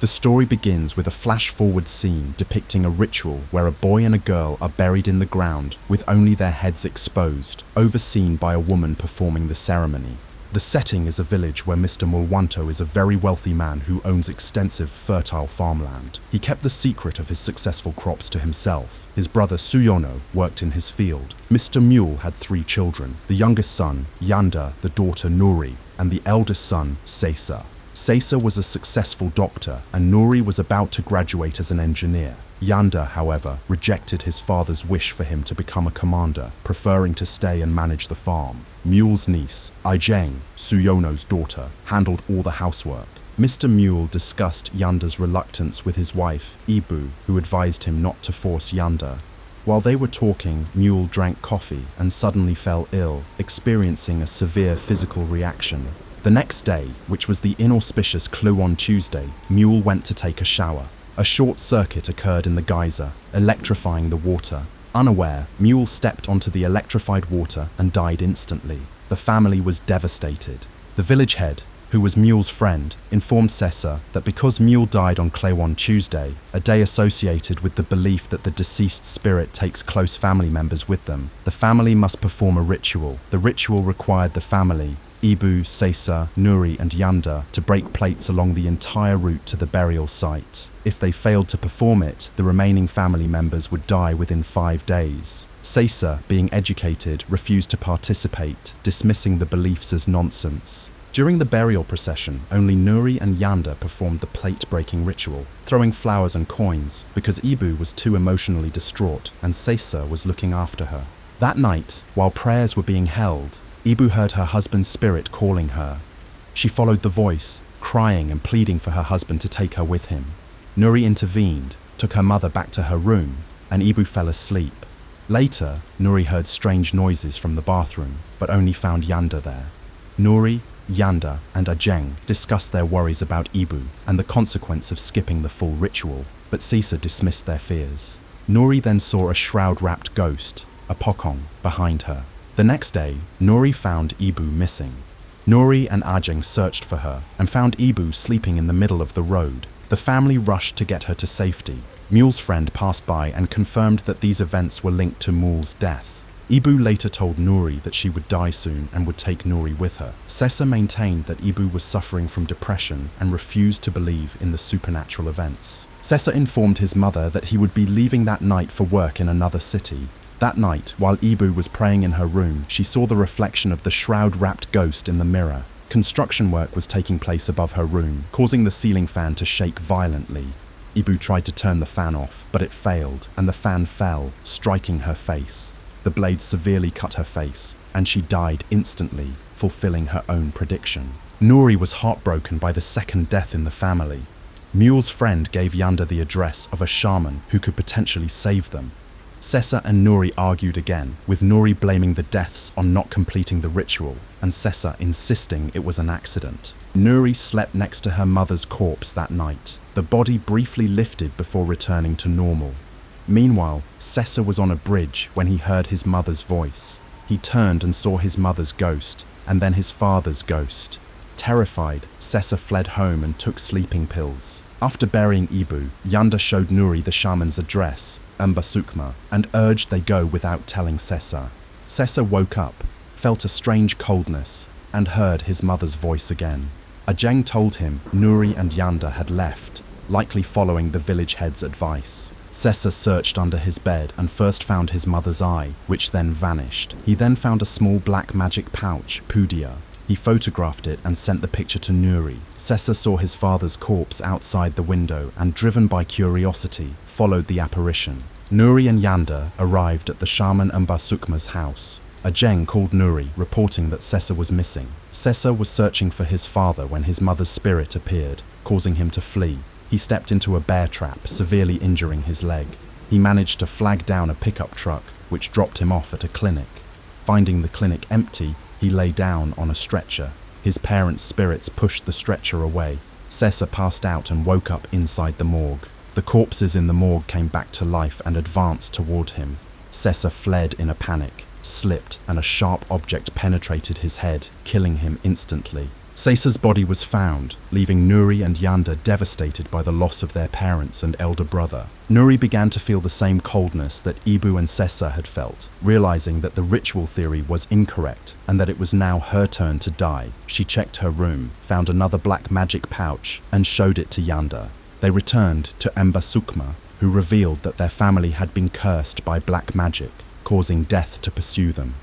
The story begins with a flash-forward scene depicting a ritual where a boy and a girl are buried in the ground with only their heads exposed, overseen by a woman performing the ceremony. The setting is a village where Mr. Mulwanto is a very wealthy man who owns extensive fertile farmland. He kept the secret of his successful crops to himself. His brother Suyono worked in his field. Mr. Mule had 3 children, the youngest son, Yanda, the daughter Nuri, and the eldest son, Sesa. Sesa was a successful doctor, and Nuri was about to graduate as an engineer. Yanda, however, rejected his father's wish for him to become a commander, preferring to stay and manage the farm. Mule's niece, Ijeng, Suyono's daughter, handled all the housework. Mr. Mule discussed Yanda's reluctance with his wife, Ibu, who advised him not to force Yanda. While they were talking, Mule drank coffee and suddenly fell ill, experiencing a severe physical reaction. The next day, which was the inauspicious Klewon Tuesday, Mule went to take a shower. A short circuit occurred in the geyser, electrifying the water. Unaware, Mule stepped onto the electrified water and died instantly. The family was devastated. The village head, who was Mule's friend, informed Sesa that because Mule died on Klewon Tuesday, a day associated with the belief that the deceased spirit takes close family members with them, the family must perform a ritual. The ritual required the family, Ibu, Sesa, Nuri and Yanda, to break plates along the entire route to the burial site. If they failed to perform it, the remaining family members would die within 5 days. Sesa, being educated, refused to participate, dismissing the beliefs as nonsense. During the burial procession, only Nuri and Yanda performed the plate-breaking ritual, throwing flowers and coins, because Ibu was too emotionally distraught and Sesa was looking after her. That night, while prayers were being held, Ibu heard her husband's spirit calling her. She followed the voice, crying and pleading for her husband to take her with him. Nuri intervened, took her mother back to her room, and Ibu fell asleep. Later, Nuri heard strange noises from the bathroom, but only found Yanda there. Nuri, Yanda, and Ijeng discussed their worries about Ibu and the consequence of skipping the full ritual, but Sesa dismissed their fears. Nuri then saw a shroud-wrapped ghost, a pokong, behind her. The next day, Nuri found Ibu missing. Nuri and Ijeng searched for her and found Ibu sleeping in the middle of the road. The family rushed to get her to safety. Mule's friend passed by and confirmed that these events were linked to Mule's death. Ibu later told Nuri that she would die soon and would take Nuri with her. Sesa maintained that Ibu was suffering from depression and refused to believe in the supernatural events. Sesa informed his mother that he would be leaving that night for work in another city. That night, while Ibu was praying in her room, she saw the reflection of the shroud-wrapped ghost in the mirror. Construction work was taking place above her room, causing the ceiling fan to shake violently. Ibu tried to turn the fan off, but it failed, and the fan fell, striking her face. The blade severely cut her face, and she died instantly, fulfilling her own prediction. Nuri was heartbroken by the second death in the family. Mule's friend gave Yanda the address of a shaman who could potentially save them. Sesa and Nuri argued again, with Nuri blaming the deaths on not completing the ritual, and Sesa insisting it was an accident. Nuri slept next to her mother's corpse that night. The body briefly lifted before returning to normal. Meanwhile, Sesa was on a bridge when he heard his mother's voice. He turned and saw his mother's ghost, and then his father's ghost. Terrified, Sesa fled home and took sleeping pills. After burying Ibu, Yanda showed Nuri the shaman's address, Mbasukma, and urged they go without telling Sesa. Sesa woke up, felt a strange coldness, and heard his mother's voice again. Ijeng told him Nuri and Yanda had left, likely following the village head's advice. Sesa searched under his bed and first found his mother's eye, which then vanished. He then found a small black magic pouch, Pudia. He photographed it and sent the picture to Nuri. Sesa saw his father's corpse outside the window and, driven by curiosity, followed the apparition. Nuri and Yanda arrived at the shaman Mbasukma's house. Ijeng called Nuri, reporting that Sesa was missing. Sesa was searching for his father when his mother's spirit appeared, causing him to flee. He stepped into a bear trap, severely injuring his leg. He managed to flag down a pickup truck, which dropped him off at a clinic. Finding the clinic empty, he lay down on a stretcher. His parents' spirits pushed the stretcher away. Sesa passed out and woke up inside the morgue. The corpses in the morgue came back to life and advanced toward him. Sesa fled in a panic, slipped, and a sharp object penetrated his head, killing him instantly. Sesa's body was found, leaving Nuri and Yanda devastated by the loss of their parents and elder brother. Nuri began to feel the same coldness that Ibu and Sesa had felt, realizing that the ritual theory was incorrect and that it was now her turn to die. She checked her room, found another black magic pouch, and showed it to Yanda. They returned to Emba Sukma, who revealed that their family had been cursed by black magic, causing death to pursue them.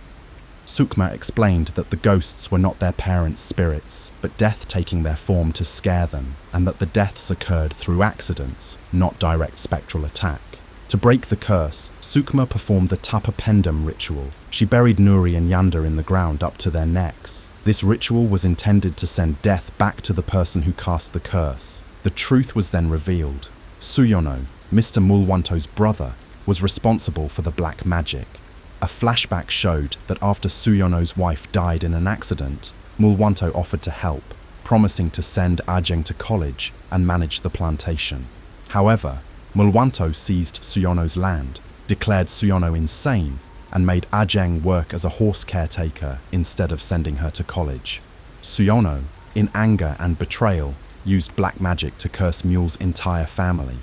Sukma explained that the ghosts were not their parents' spirits, but death taking their form to scare them, and that the deaths occurred through accidents, not direct spectral attack. To break the curse, Sukma performed the Tapa Pendem ritual. She buried Nuri and Yanda in the ground up to their necks. This ritual was intended to send death back to the person who cast the curse. The truth was then revealed. Suyono, Mr. Mulwanto's brother, was responsible for the black magic. A flashback showed that after Suyono's wife died in an accident, Mulwanto offered to help, promising to send Ajeng to college and manage the plantation. However, Mulwanto seized Suyono's land, declared Suyono insane, and made Ajeng work as a horse caretaker instead of sending her to college. Suyono, in anger and betrayal, used black magic to curse Mule's entire family.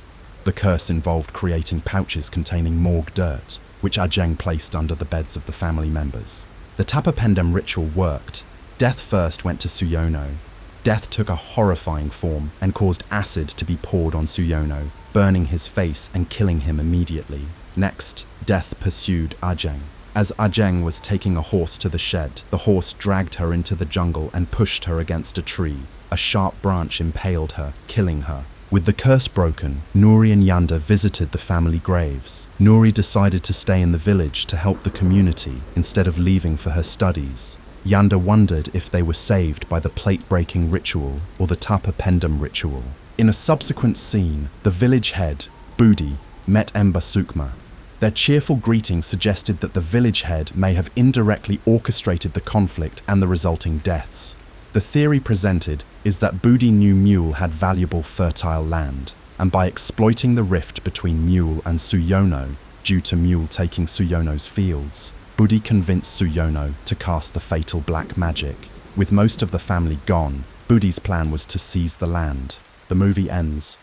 The curse involved creating pouches containing morgue dirt, which Ajeng placed under the beds of the family members. The Tapa Pendem ritual worked. Death first went to Suyono. Death took a horrifying form and caused acid to be poured on Suyono, burning his face and killing him immediately. Next, death pursued Ajeng. As Ajeng was taking a horse to the shed, the horse dragged her into the jungle and pushed her against a tree. A sharp branch impaled her, killing her. With the curse broken, Nuri and Yanda visited the family graves. Nuri decided to stay in the village to help the community instead of leaving for her studies. Yanda wondered if they were saved by the plate-breaking ritual or the Tapa Pendem ritual. In a subsequent scene, the village head, Budi, met Emba Sukma. Their cheerful greeting suggested that the village head may have indirectly orchestrated the conflict and the resulting deaths. The theory presented is that Budi knew Mule had valuable fertile land, and by exploiting the rift between Mule and Suyono, due to Mule taking Suyono's fields, Budi convinced Suyono to cast the fatal black magic. With most of the family gone, Budi's plan was to seize the land. The movie ends.